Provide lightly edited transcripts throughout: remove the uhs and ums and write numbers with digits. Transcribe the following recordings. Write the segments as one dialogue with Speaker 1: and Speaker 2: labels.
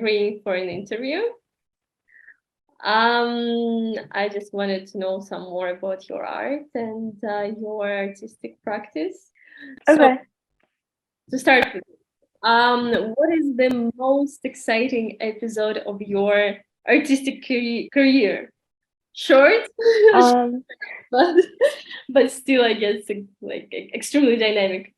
Speaker 1: agreeing for an interview. I just wanted to know some more about your art and your artistic practice.
Speaker 2: Okay.
Speaker 1: So to start with, what is the most exciting episode of your artistic career? Short,
Speaker 2: Um,
Speaker 1: but still, I guess like extremely dynamic.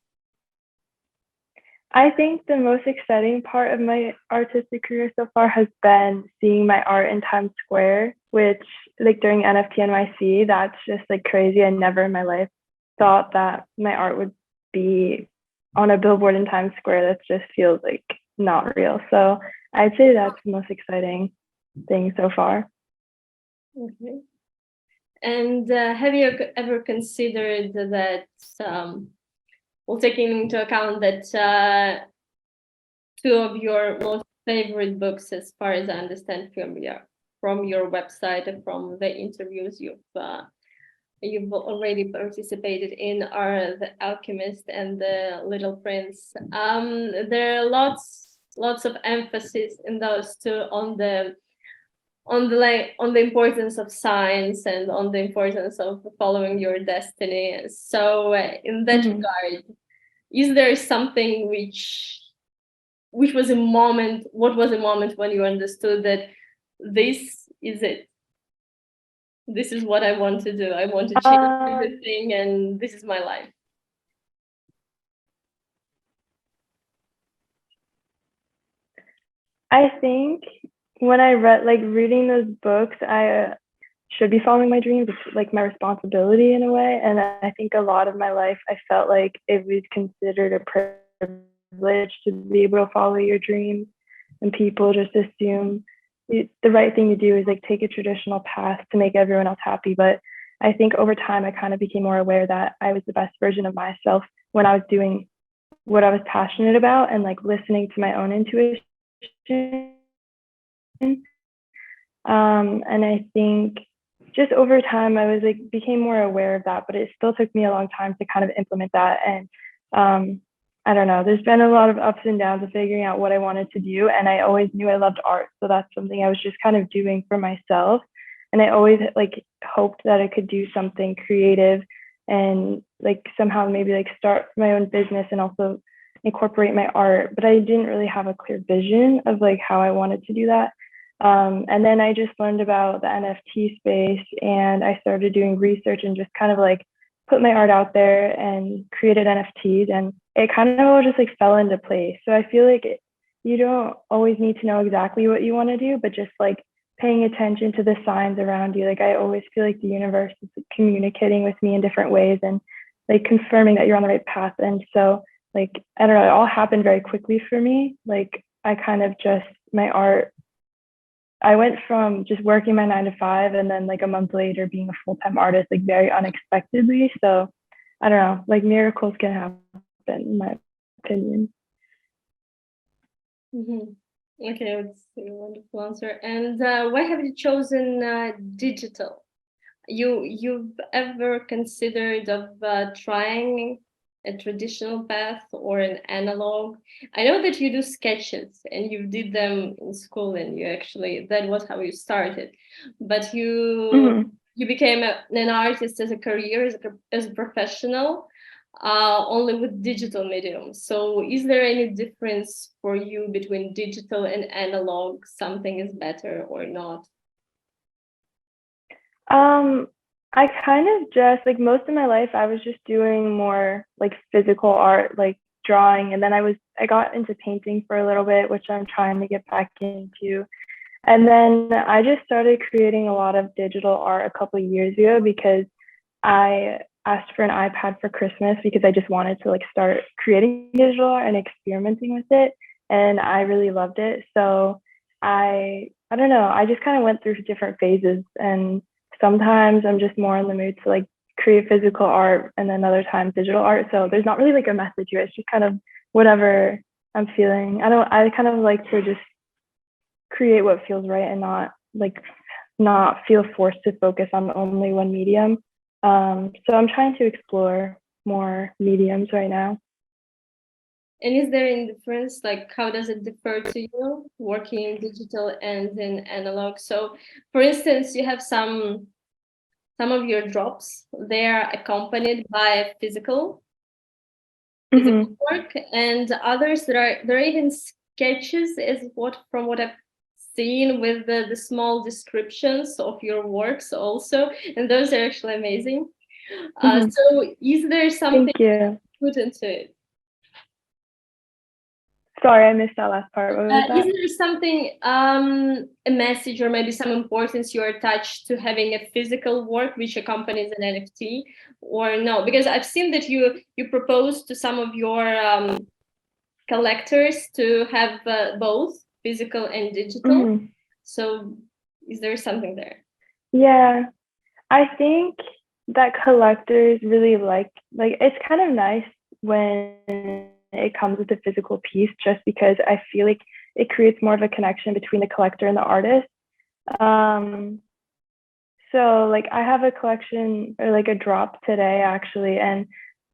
Speaker 2: I think the most exciting part of my artistic career so far has been seeing my art in Times Square, which like during NFT NYC, that's just like crazy. I never in my life thought that my art would be on a billboard in Times Square. That just feels like not real. So I'd say that's the most exciting thing so far.
Speaker 1: Okay. And have you ever considered that, well, taking into account that two of your most favorite books, as far as I understand from your website and from the interviews you've already participated in, are The Alchemist and The Little Prince. There are lots of emphasis in those two on the importance of science and on the importance of following your destiny. So in that regard, is there something which was a moment, what was a moment when you understood that this is it, this is what I want to do, I want to change everything, and this is my life?
Speaker 2: I think when I reading those books, I should be following my dreams. It's like my responsibility in a way. And I think a lot of my life, I felt like it was considered a privilege to be able to follow your dreams. And people just assume the right thing to do is like take a traditional path to make everyone else happy. But I think over time, I kind of became more aware that I was the best version of myself when I was doing what I was passionate about and like listening to my own intuition. And I think just over time, I was like became more aware of that, but it still took me a long time to kind of implement that. And I don't know, there's been a lot of ups and downs of figuring out what I wanted to do. And I always knew I loved art. So that's something I was just kind of doing for myself. And I always like hoped that I could do something creative and like somehow maybe like start my own business and also incorporate my art. But I didn't really have a clear vision of like how I wanted to do that. And then I just learned about the NFT space and I started doing research and just kind of like put my art out there and created NFTs, and it kind of all just like fell into place. So I feel like you don't always need to know exactly what you want to do, but just like paying attention to the signs around you. Like I always feel like the universe is communicating with me in different ways and like confirming that you're on the right path. And so like, I don't know, it all happened very quickly for me. Like I kind of just, my art, I went from just working my 9 to 5 and then like a month later being a full-time artist, like very unexpectedly. So I don't know, like miracles can happen in my opinion.
Speaker 1: Okay, that's a wonderful answer. And why have you chosen digital? You've ever considered of trying a traditional path or an analog? I know that you do sketches and you did them in school, and you actually, that was how you started, but you became an artist as a career, as a professional, only with digital medium. So is there any difference for you between digital and analog? Something is better or not?
Speaker 2: I kind of just like most of my life I was just doing more like physical art, like drawing, and then I got into painting for a little bit, which I'm trying to get back into. And then I just started creating a lot of digital art a couple of years ago because I asked for an iPad for Christmas because I just wanted to like start creating digital art and experimenting with it. And I really loved it. So I don't know, I just kind of went through different phases, and sometimes I'm just more in the mood to like create physical art and then other times digital art. So there's not really like a message here. It's just kind of whatever I'm feeling. I kind of like to just create what feels right and not feel forced to focus on only one medium. So I'm trying to explore more mediums right now.
Speaker 1: And is there any difference? Like, how does it differ to you working in digital and in analog? So, for instance, you have some of your drops, they are accompanied by physical work, and others there are even sketches, is what from what I've seen, with the small descriptions of your works also, and those are actually amazing. So is there something put into it?
Speaker 2: Sorry, I missed that last part. What was that?
Speaker 1: Is there something, a message or maybe some importance you attach to having a physical work which accompanies an NFT, or no? Because I've seen that you propose to some of your collectors to have both physical and digital. So is there something there?
Speaker 2: Yeah, I think that collectors really like it's kind of nice when it comes with a physical piece, just because I feel like it creates more of a connection between the collector and the artist. So like I have a collection, or like a drop today actually, and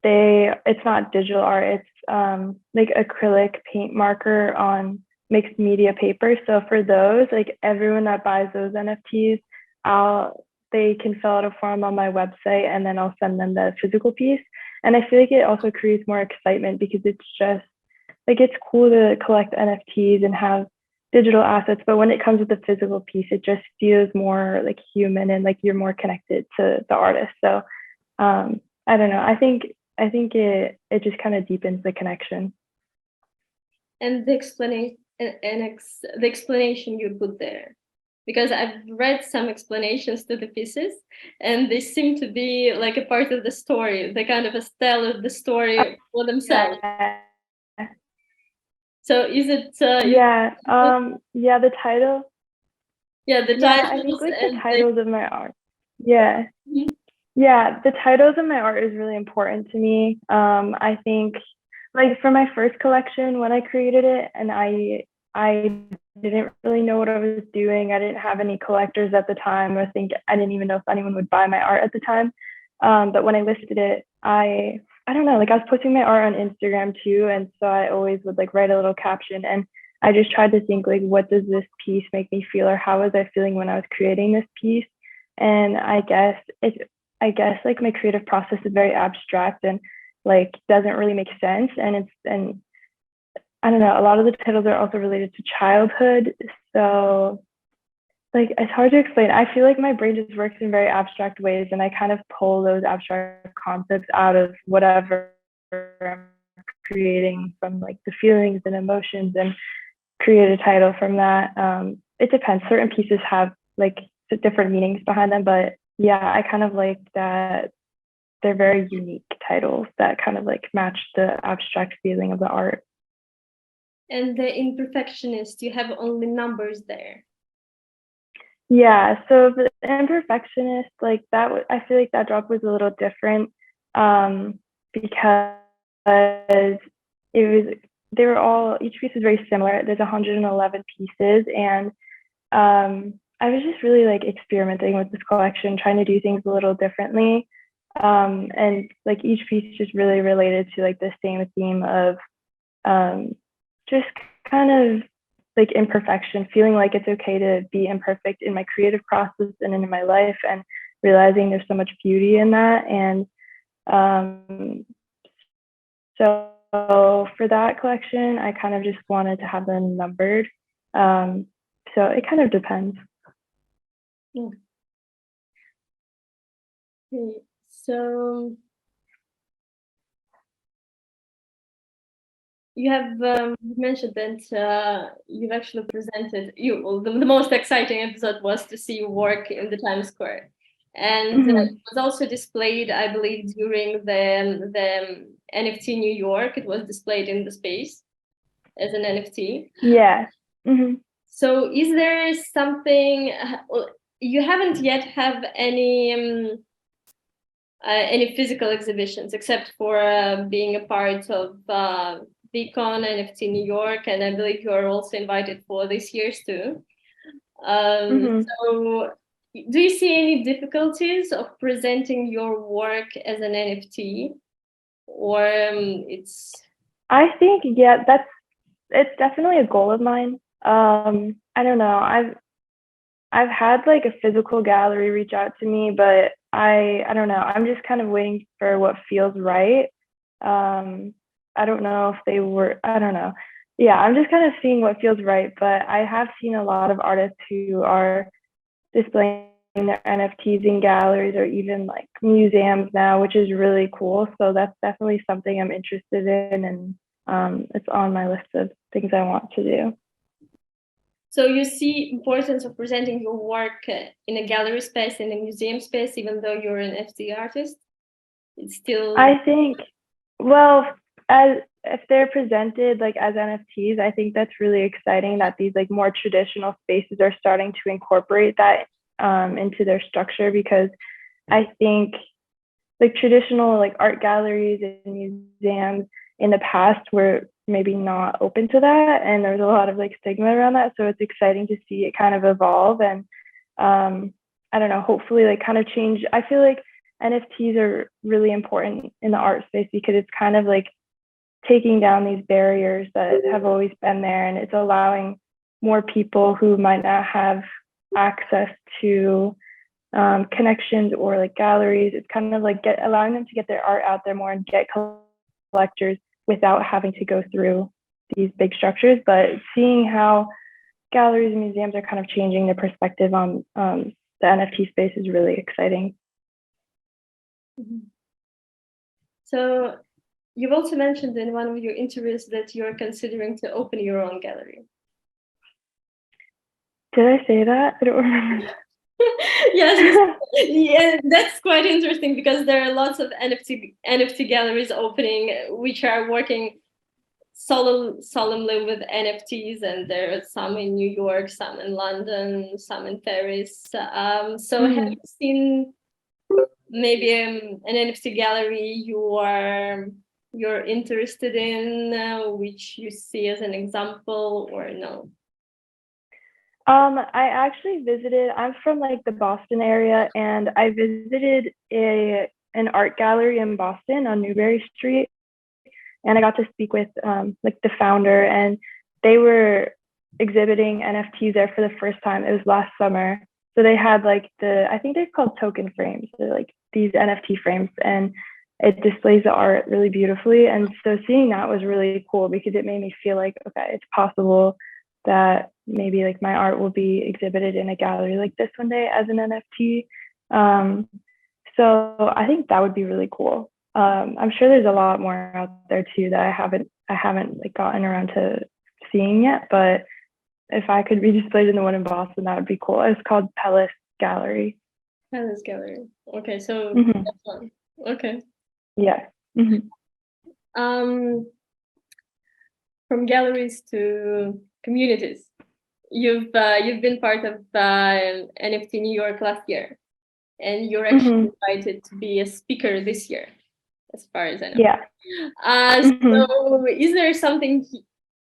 Speaker 2: it's not digital art, it's like acrylic paint marker on mixed media paper. So for those, like everyone that buys those NFTs, they can fill out a form on my website, and then I'll send them the physical piece. And I feel like it also creates more excitement, because it's just like, it's cool to collect NFTs and have digital assets, but when it comes with the physical piece, it just feels more like human, and like you're more connected to the artist. So I don't know. I think it just kind of deepens the connection.
Speaker 1: And the explanation you put there, because I've read some explanations to the pieces, and they seem to be like a part of the story. They kind of tell the story for themselves.
Speaker 2: Yeah.
Speaker 1: So is it?
Speaker 2: Yeah. The title.
Speaker 1: Yeah, the titles.
Speaker 2: Yeah, I think like the titles of my art. Yeah. Yeah, the titles of my art is really important to me. I think like for my first collection, when I created it, and I didn't really know what I was doing. I didn't have any collectors at the time. I think I didn't even know if anyone would buy my art at the time. But when I listed it, I don't know, like I was posting my art on Instagram too, and so I always would like write a little caption, and I just tried to think like, what does this piece make me feel, or how was I feeling when I was creating this piece? And I guess like my creative process is very abstract and like doesn't really make sense, and I don't know, a lot of the titles are also related to childhood, so like it's hard to explain. I feel like my brain just works in very abstract ways, and I kind of pull those abstract concepts out of whatever I'm creating, from like the feelings and emotions, and create a title from that. It depends. Certain pieces have like different meanings behind them, but yeah, I kind of like that they're very unique titles that kind of like match the abstract feeling of the art.
Speaker 1: And the imperfectionist, you have only numbers there.
Speaker 2: Yeah, so the imperfectionist, like that, I feel like that drop was a little different, because they were all, each piece is very similar. There's 111 pieces, and I was just really like experimenting with this collection, trying to do things a little differently. And like each piece just really related to like the same theme of just kind of like imperfection, feeling like it's okay to be imperfect in my creative process and in my life, and realizing there's so much beauty in that. And so for that collection, I kind of just wanted to have them numbered. So it kind of depends.
Speaker 1: Okay. So you have mentioned that you've actually presented the most exciting episode was to see you work in the Times Square, and it was also displayed, I believe, during the NFT New York. It was displayed in the space as an NFT.
Speaker 2: Yeah.
Speaker 1: So is there something, you haven't yet have any physical exhibitions, except for being a part of VCon NFT New York, and I believe you are also invited for this year's too. So do you see any difficulties of presenting your work as an NFT, or it's?
Speaker 2: I think, yeah, it's definitely a goal of mine. I don't know. I've had like a physical gallery reach out to me, but I don't know. I'm just kind of waiting for what feels right. Um, I don't know if they were, I don't know. Yeah, I'm just kind of seeing what feels right, but I have seen a lot of artists who are displaying their NFTs in galleries or even like museums now, which is really cool. So that's definitely something I'm interested in, and it's on my list of things I want to do.
Speaker 1: So you see importance of presenting your work in a gallery space and a museum space, even though you're an NFT artist. It's still.
Speaker 2: I think, well, as if they're presented like as NFTs, I think that's really exciting that these like more traditional spaces are starting to incorporate that into their structure, because I think like traditional like art galleries and museums in the past were maybe not open to that, and there was a lot of like stigma around that. So it's exciting to see it kind of evolve, and I don't know, hopefully like kind of change. I feel like NFTs are really important in the art space because it's kind of like taking down these barriers that have always been there, and it's allowing more people who might not have access to connections or like galleries. It's kind of like allowing them to get their art out there more and get collectors without having to go through these big structures. But seeing how galleries and museums are kind of changing their perspective on the NFT space is really exciting.
Speaker 1: So you've also mentioned in one of your interviews that you're considering to open your own gallery.
Speaker 2: Did I say that? I don't remember.
Speaker 1: Yes, yeah, that's quite interesting because there are lots of NFT galleries opening, which are working solemnly with NFTs, and there are some in New York, some in London, some in Paris. So have you seen maybe an NFT gallery you're interested in, which you see as an example, or no?
Speaker 2: I actually visited, I'm from like the Boston area, and I visited an art gallery in Boston on Newbury Street, and I got to speak with like the founder, and they were exhibiting NFTs there for the first time. It was last summer. So they had like I think they're called token frames. They're like these NFT frames, and it displays the art really beautifully. And so seeing that was really cool because it made me feel like, okay, it's possible that maybe like my art will be exhibited in a gallery like this one day as an NFT. So I think that would be really cool. I'm sure there's a lot more out there too that I haven't like gotten around to seeing yet. But if I could be displayed in the one in Boston, that would be cool. It's called Palace Gallery.
Speaker 1: Palace Gallery. Okay, so that's one. Okay.
Speaker 2: Yeah.
Speaker 1: From galleries to communities, you've been part of NFT New York last year, and you're actually invited to be a speaker this year, as far as I know.
Speaker 2: Yeah.
Speaker 1: So is there something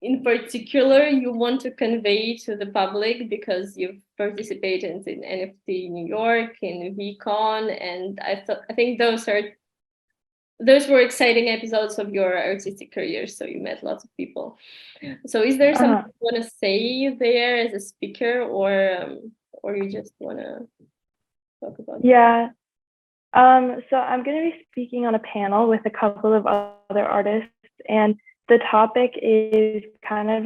Speaker 1: in particular you want to convey to the public, because you've participated in NFT New York, in VCon, and I think those were exciting episodes of your artistic career, so you met lots of people. So is there something you want to say there as a speaker, or you just want to talk about
Speaker 2: that? So I'm going to be speaking on a panel with a couple of other artists, and the topic is kind of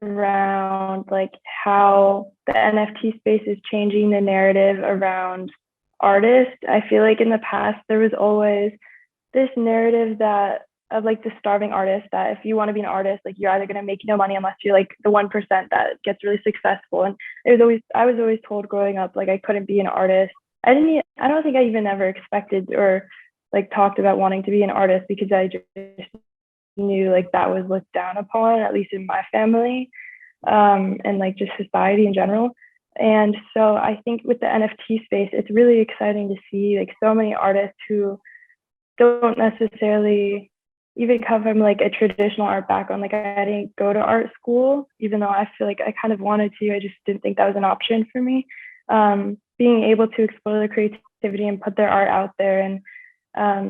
Speaker 2: around like how the NFT space is changing the narrative around artists. I feel like in the past there was always this narrative that of like the starving artist, that if you want to be an artist, like you're either going to make no money unless you're like the 1% that gets really successful. And I was always told growing up like I couldn't be an artist. I don't think I even ever expected or like talked about wanting to be an artist, because I just knew like that was looked down upon, at least in my family, and like just society in general. And so I think with the NFT space, it's really exciting to see like so many artists who don't necessarily even come from like a traditional art background. Like I didn't go to art school, even though I feel like I kind of wanted to. I just didn't think that was an option for me. Being able to explore their creativity and put their art out there and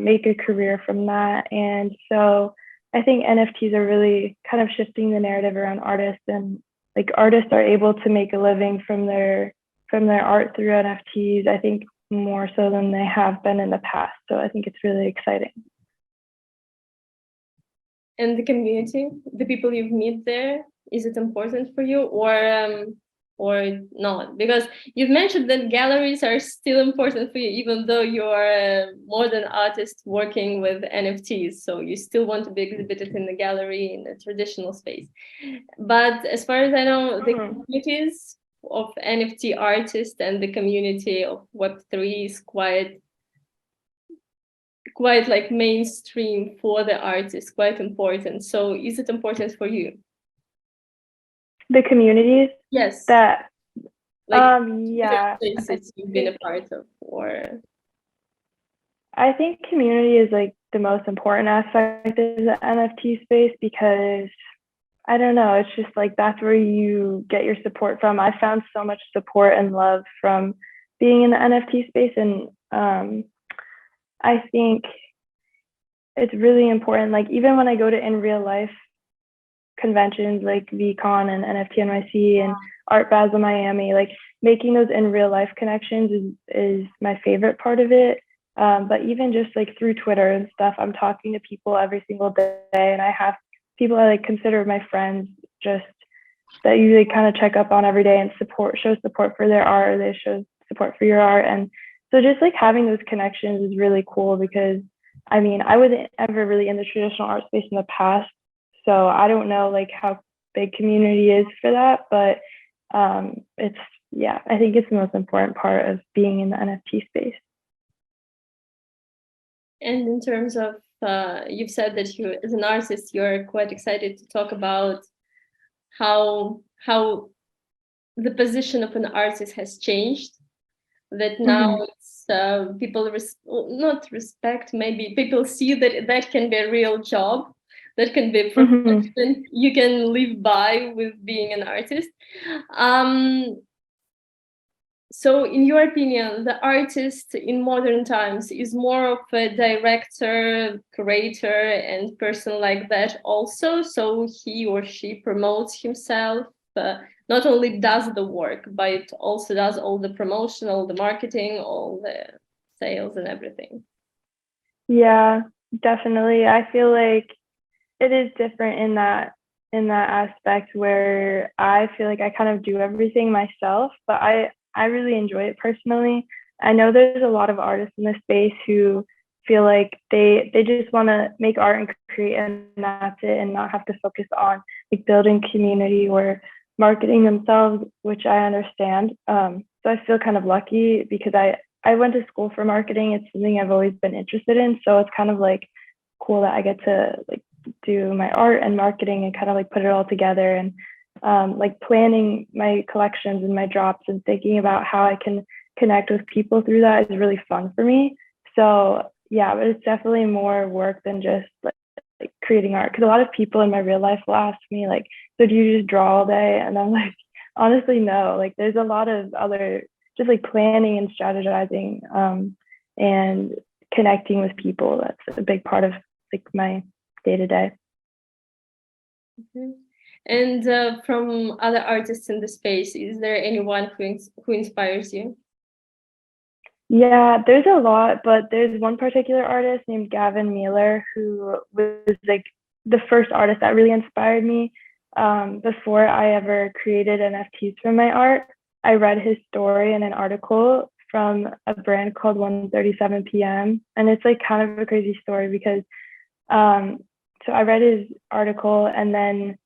Speaker 2: make a career from that. And so I think NFTs are really kind of shifting the narrative around artists, and like artists are able to make a living from their art through NFTs, I think more so than they have been in the past. So I think it's really exciting.
Speaker 1: And the community, the people you've met there, is it important for you or not? Because you've mentioned that galleries are still important for you, even though you are a modern artist working with NFTs. So you still want to be exhibited in the gallery in a traditional space. But as far as I know, the communities of NFT artists and the community of Web3 is quite like mainstream for the artist, quite important. So is it important for you?
Speaker 2: The communities?
Speaker 1: Yes.
Speaker 2: That
Speaker 1: like
Speaker 2: yeah,
Speaker 1: places you've been a part of, or
Speaker 2: I think community is like the most important aspect of the NFT space, because I don't know, it's just like that's where you get your support from. I found so much support and love from being in the NFT space, and I think it's really important. Like even when I go to in real life conventions like VCon and NFT NYC and Art Basel Miami, like making those in real life connections is my favorite part of it. But even just like through Twitter and stuff, I'm talking to people every single day, and I have people I like consider my friends, just that you like kind of check up on every day and show support for their art, or they show support for your art. And so just like having those connections is really cool, because I mean, I wasn't ever really in the traditional art space in the past, so I don't know like how big community is for that, but it's, yeah, I think it's the most important part of being in the NFT space.
Speaker 1: And in terms of, you've said that you, as an artist, you're quite excited to talk about how the position of an artist has changed. That now it's people not respect, maybe people see that that can be a real job, that can be a profession you can live by with being an artist. So in your opinion, the artist in modern times is more of a director, curator, and person like that also? So he or she promotes himself, not only does the work, but also does all the promotion, all the marketing, all the sales and everything?
Speaker 2: Yeah, definitely. I feel like it is different in that aspect, where I feel like I kind of do everything myself, but I really enjoy it personally. I know there's a lot of artists in this space who feel like they just want to make art and create, and that's it, and not have to focus on like building community or marketing themselves, which I understand. So I feel kind of lucky, because I went to school for marketing. It's something I've always been interested in, so it's kind of like cool that I get to like do my art and marketing and kind of like put it all together, and like planning my collections and my drops and thinking about how I can connect with people through that is really fun for me. So yeah, but it's definitely more work than just like creating art, because a lot of people in my real life will ask me like, so do you just draw all day? And I'm like, honestly, no. Like there's a lot of other, just like planning and strategizing and connecting with people. That's a big part of like my day-to-day.
Speaker 1: And from other artists in the space, is there anyone who inspires you?
Speaker 2: Yeah, there's a lot, but there's one particular artist named Gavin Mueller who was like the first artist that really inspired me. Before I ever created NFTs from my art, I read his story in an article from a brand called 1:37 p.m. And it's like kind of a crazy story, because so I read his article, and then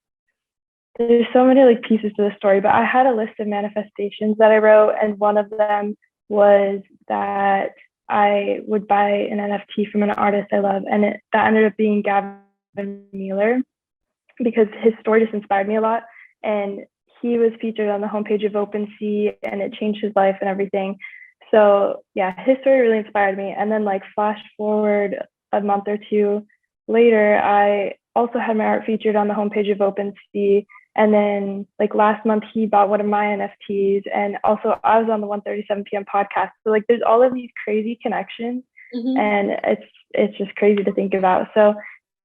Speaker 2: there's so many like pieces to the story, but I had a list of manifestations that I wrote, and one of them was that I would buy an NFT from an artist I love, and that ended up being Gavin Mueller, because his story just inspired me a lot, and he was featured on the homepage of OpenSea, and it changed his life and everything. So yeah, his story really inspired me. And then like flash forward a month or two later, I also had my art featured on the homepage of OpenSea. And then like last month, he bought one of my NFTs, and also I was on the 1:37 p.m. podcast. So like there's all of these crazy connections, and it's just crazy to think about. So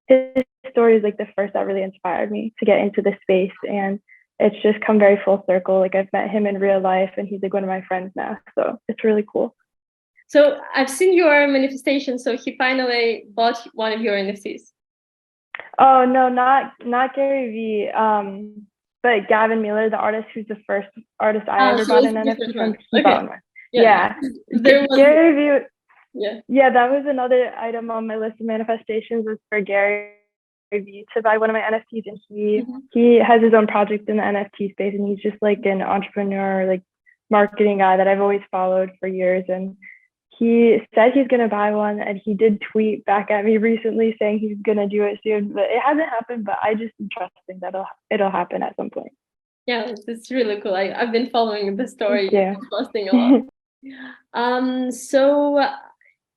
Speaker 2: his story is like the first that really inspired me to get into this space, and it's just come very full circle. Like I've met him in real life, and he's like one of my friends now, so it's really cool.
Speaker 1: So I've seen your manifestation. So he finally bought one of your NFTs.
Speaker 2: Oh no, not Gary Vee, but Gavin Miller, the artist who's the first artist I ever
Speaker 1: So
Speaker 2: bought
Speaker 1: it's
Speaker 2: an
Speaker 1: a different
Speaker 2: NFT from.
Speaker 1: one.
Speaker 2: He
Speaker 1: Okay.
Speaker 2: bought one.
Speaker 1: Yeah. There was,
Speaker 2: Gary Vee.
Speaker 1: yeah.
Speaker 2: Yeah, that was another item on my list of manifestations, was for Gary Vee to buy one of my NFTs, and he has his own project in the NFT space, and he's just like an entrepreneur, like marketing guy that I've always followed for years. And he said he's gonna buy one, and he did tweet back at me recently saying he's gonna do it soon, but it hasn't happened. But I just am trusting that it'll happen at some point.
Speaker 1: Yeah, it's really cool. I've been following the story.
Speaker 2: Yeah.
Speaker 1: Posting a lot. So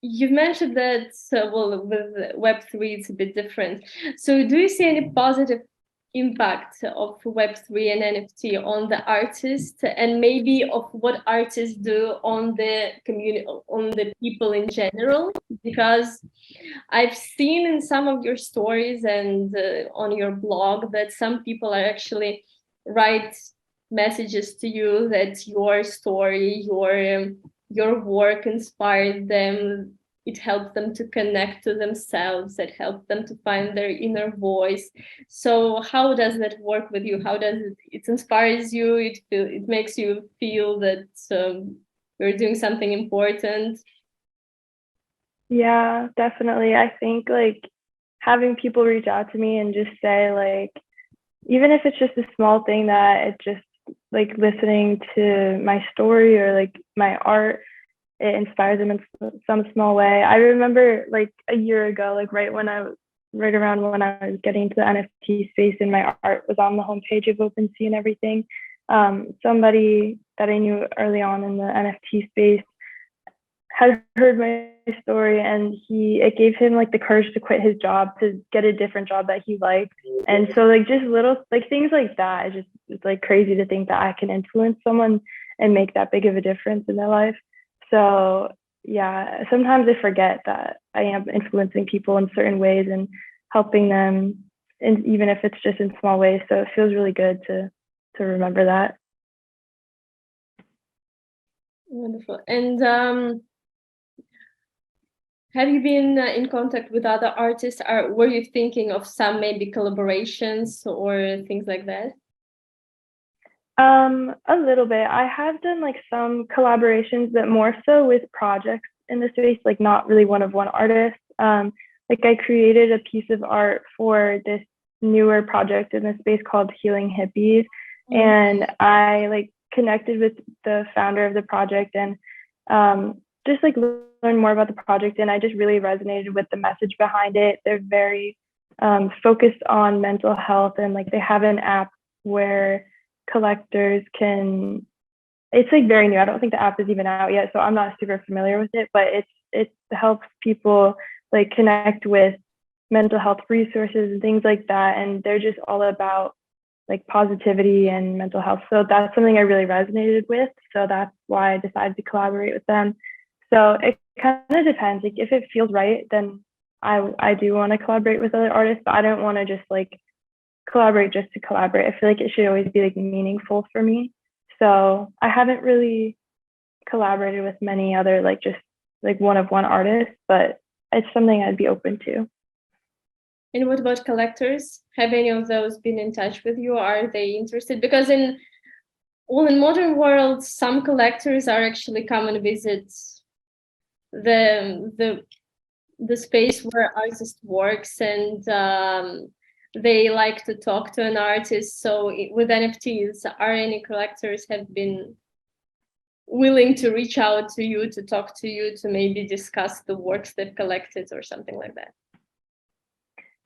Speaker 1: you've mentioned that, well, with Web3, it's a bit different. So do you see any positive impact of Web3 and NFT on the artist, and maybe of what artists do on the community, on the people in general? Because I've seen in some of your stories and on your blog that some people are actually write messages to you that your story, your work inspired them. It helped them to connect to themselves. It helped them to find their inner voice. So how does that work with you? How does it inspires you? It makes you feel that you're doing something important.
Speaker 2: Yeah, definitely. I think like having people reach out to me and just say like, even if it's just a small thing, that it just like listening to my story or like my art, it inspires them in some small way. I remember like a year ago, like right around when I was getting into the NFT space and my art was on the homepage of OpenSea and everything, somebody that I knew early on in the NFT space had heard my story, and it gave him like the courage to quit his job to get a different job that he liked. And so like just little like things like that, it's like crazy to think that I can influence someone and make that big of a difference in their life. So yeah, sometimes I forget that I am influencing people in certain ways and helping them, and even if it's just in small ways. So it feels really good to remember that.
Speaker 1: Wonderful. And have you been in contact with other artists? Or were you thinking of some maybe collaborations or things like that?
Speaker 2: A little bit. I have done like some collaborations, but more so with projects in the space, like not really one-of-one artists. Like I created a piece of art for this newer project in the space called Healing Hippies, and I like connected with the founder of the project and just like learn more about the project, and I just really resonated with the message behind it. They're very focused on mental health, and like they have an app where collectors can, it's like very new. I don't think the app is even out yet, so I'm not super familiar with it, but it helps people like connect with mental health resources and things like that, and they're just all about like positivity and mental health. So that's something I really resonated with, so that's why I decided to collaborate with them. So it kind of depends. Like if it feels right, then I do want to collaborate with other artists, but I don't want to just like collaborate just to collaborate. I feel like it should always be like meaningful for me. So I haven't really collaborated with many other like just like one-of-one artists, but it's something I'd be open to.
Speaker 1: And what about collectors? Have any of those been in touch with you? Are they interested? Because in modern world, some collectors are actually come and visit the space where artist works, and they like to talk to an artist. So with NFTs, are any collectors have been willing to reach out to you, to talk to you, to maybe discuss the works they've collected or something like that?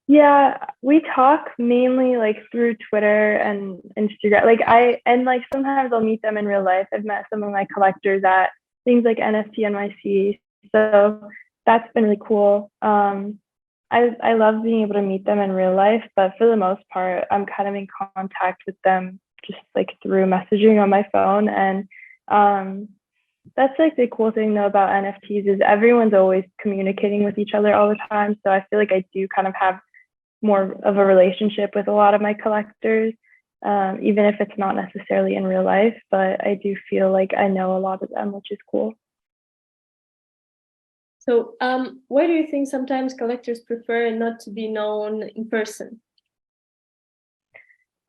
Speaker 2: Yeah, we talk mainly like through Twitter and Instagram. Like sometimes I'll meet them in real life. I've met some of my collectors at things like NFT NYC. So that's been really cool. I love being able to meet them in real life, but for the most part, I'm kind of in contact with them just like through messaging on my phone. And that's like the cool thing though about NFTs is everyone's always communicating with each other all the time. So I feel like I do kind of have more of a relationship with a lot of my collectors, even if it's not necessarily in real life, but I do feel like I know a lot of them, which is cool.
Speaker 1: So, why do you think sometimes collectors prefer not to be known in person?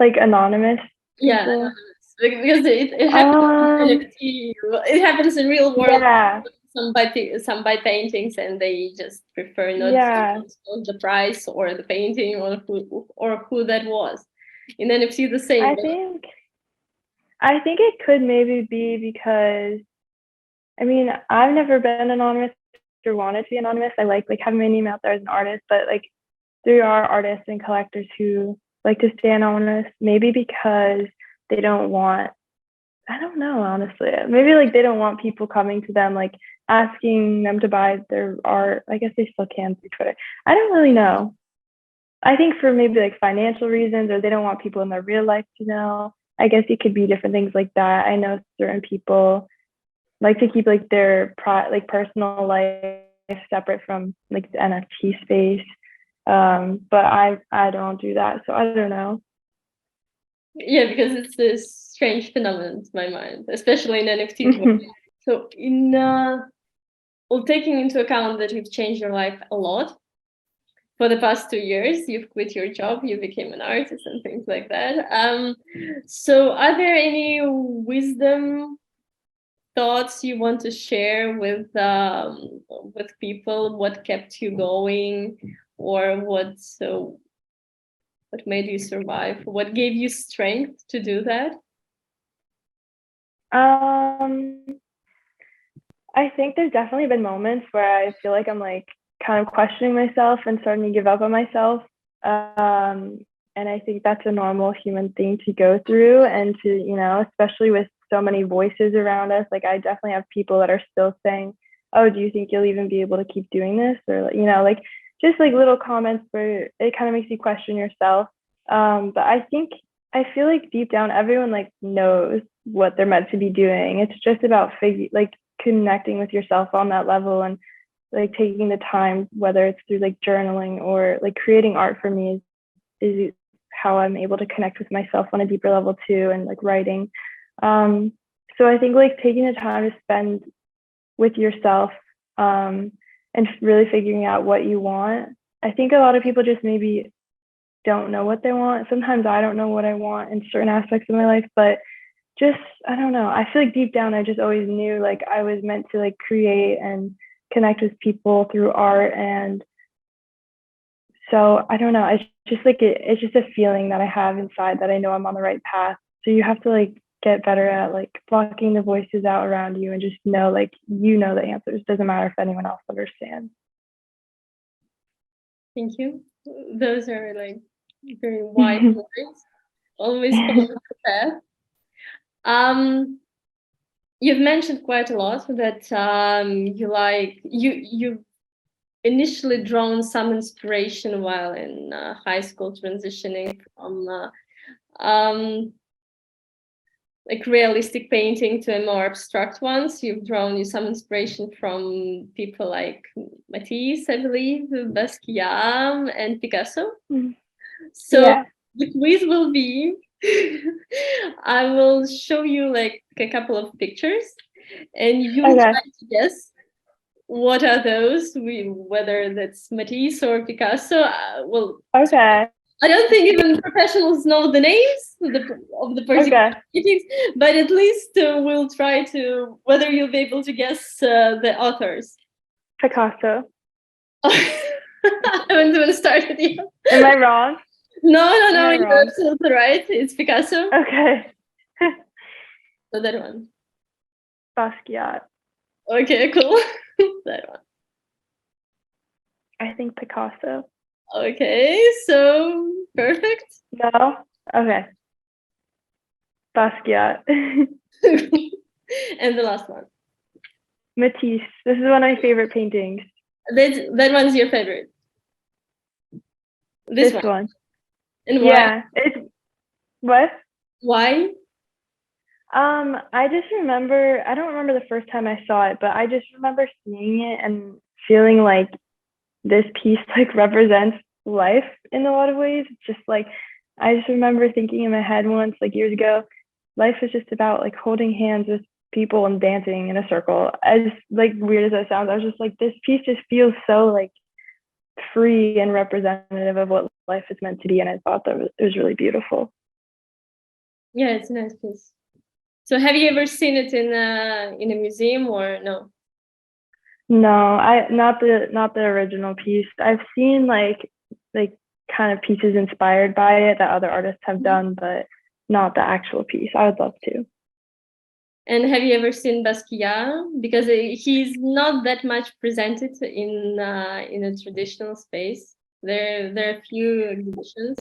Speaker 2: Like anonymous
Speaker 1: Yeah,
Speaker 2: people?
Speaker 1: because it happens in NFT. It happens in real world.
Speaker 2: Yeah.
Speaker 1: Some buy paintings and they just prefer not
Speaker 2: Yeah.
Speaker 1: to disclose the price or the painting or who that was. In NFT, the same.
Speaker 2: I think it could maybe be because, I mean, I've never been anonymous or wanted to be anonymous. I like having my name out there as an artist, but like there are artists and collectors who like to stay anonymous, maybe because they don't want, I don't know, honestly. Maybe like they don't want people coming to them, like asking them to buy their art. I guess they still can through Twitter. I don't really know. I think for maybe like financial reasons, or they don't want people in their real life to know. I guess it could be different things like that. I know certain people like to keep like their personal life separate from like the NFT space. But I don't do that, so I don't know.
Speaker 1: Yeah, because it's a strange phenomenon to my mind, especially in NFTs. So, well, taking into account that you've changed your life a lot for the past 2 years, you've quit your job, you became an artist, and things like that. So, are there any wisdom thoughts you want to share with people? What kept you going, or what made you survive? What gave you strength to do that?
Speaker 2: I think there's definitely been moments where I feel like I'm like kind of questioning myself and starting to give up on myself. And I think that's a normal human thing to go through, and to, especially with so many voices around us. Like I definitely have people that are still saying, "Oh, do you think you'll even be able to keep doing this?" Or like just like little comments where it kind of makes you question yourself. But I feel like deep down everyone like knows what they're meant to be doing. It's just about connecting with yourself on that level, and like taking the time, whether it's through like journaling or like creating art. For me is how I'm able to connect with myself on a deeper level too, and like writing. So I think like taking the time to spend with yourself, and really figuring out what you want. I think a lot of people just maybe don't know what they want. Sometimes I don't know what I want in certain aspects of my life, but just, I don't know. I feel like deep down, I just always knew like I was meant to like create and connect with people through art. And so I don't know. It's just like, it's just a feeling that I have inside that I know I'm on the right path. So you have to like get better at like blocking the voices out around you, and just know like, the answers. Doesn't matter if anyone else understands.
Speaker 1: Thank you. Those are like very wise words. Always follow the path. You've mentioned quite a lot that you initially drawn some inspiration while in high school, transitioning from like realistic painting to a more abstract ones. You've drawn some inspiration from people like Matisse, I believe, Basquiat, and Picasso. So
Speaker 2: Yeah.
Speaker 1: the quiz will be I will show you like a couple of pictures, and you'll
Speaker 2: Okay.
Speaker 1: try to guess what are those, whether that's Matisse or Picasso. Well,
Speaker 2: Okay.
Speaker 1: I don't think even professionals know the names of the particular paintings, but at least we'll try to, whether you'll be able to guess the authors.
Speaker 2: Picasso.
Speaker 1: I haven't even started yet.
Speaker 2: Am I wrong?
Speaker 1: No, you're absolutely right. It's Picasso.
Speaker 2: Okay.
Speaker 1: So that one.
Speaker 2: Basquiat.
Speaker 1: Okay, cool. That one.
Speaker 2: I think Picasso.
Speaker 1: Okay, so perfect.
Speaker 2: No? Okay. Basquiat.
Speaker 1: And the last one.
Speaker 2: Matisse. This is one of my favorite paintings.
Speaker 1: That one's your favorite. This
Speaker 2: one.
Speaker 1: And
Speaker 2: yeah.
Speaker 1: why?
Speaker 2: It's what?
Speaker 1: Why?
Speaker 2: I just remember, I don't remember the first time I saw it, but I just remember seeing it and feeling like this piece like represents life in a lot of ways. It's just like, I just remember thinking in my head once, like years ago, life is just about like holding hands with people and dancing in a circle. As like weird as that sounds, I was just like, this piece just feels so like free and representative of what life is meant to be. And I thought that it was really beautiful.
Speaker 1: Yeah, it's a nice piece. So have you ever seen it in a museum or no?
Speaker 2: No, not the original piece. I've seen like kind of pieces inspired by it that other artists have done, but not the actual piece. I would love to.
Speaker 1: And have you ever seen Basquiat? Because he's not that much presented in a traditional space. There are a few exhibitions.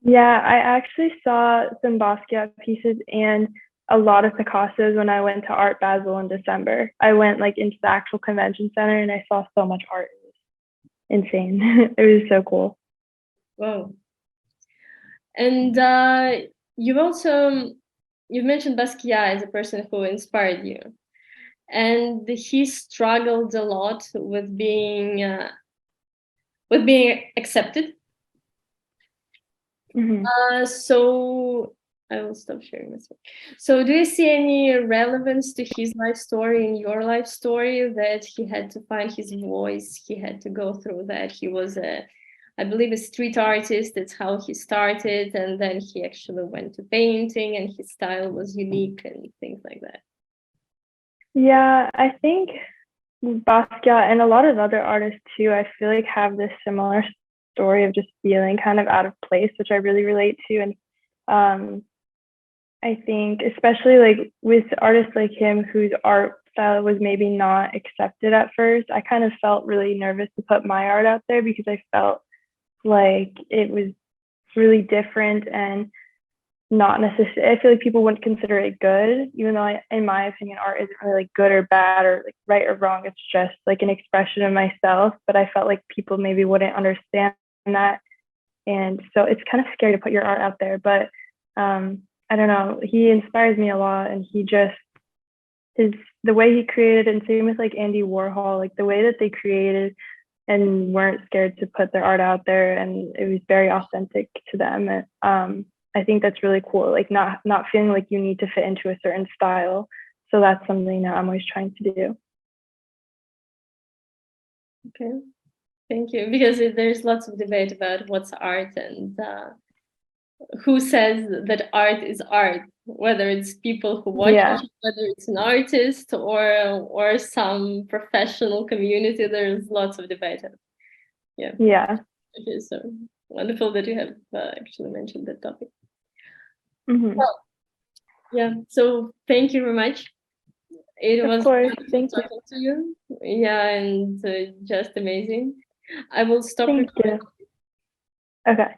Speaker 2: Yeah, I actually saw some Basquiat pieces and a lot of Picasso's when I went to Art Basel in December. I went like into the actual convention center and I saw so much art. It was insane. It was so cool.
Speaker 1: Wow. And you've mentioned Basquiat as a person who inspired you, and he struggled a lot with being accepted. So I will stop sharing this one. So do you see any relevance to his life story in your life story, that he had to find his voice, he had to go through that? He was I believe a street artist, that's how he started, and then he actually went to painting and his style was unique and things like that.
Speaker 2: Yeah, I think Basquiat and a lot of other artists too, I feel like have this similar story of just feeling kind of out of place, which I really relate to. And I think especially like with artists like him whose art style was maybe not accepted at first, I kind of felt really nervous to put my art out there because I felt like it was really different and not necessarily, I feel like people wouldn't consider it good, even though in my opinion, art isn't really like good or bad or like right or wrong. It's just like an expression of myself. But I felt like people maybe wouldn't understand that. And so it's kind of scary to put your art out there. But I don't know, he inspires me a lot, and he just is the way he created, and same with like Andy Warhol, like the way that they created and weren't scared to put their art out there, and it was very authentic to them. And I think that's really cool, like not feeling like you need to fit into a certain style. So that's something that I'm always trying to do.
Speaker 1: Okay, thank you. Because there's lots of debate about what's art and who says that art is art, whether it's people who watch it, whether it's an artist or some professional community. There's lots of debate. Yeah. Okay, so wonderful that you have actually mentioned that topic. Well, yeah, so thank you very much. It was wonderful talking to you. Yeah, and just amazing. I will stop recording.
Speaker 2: Okay.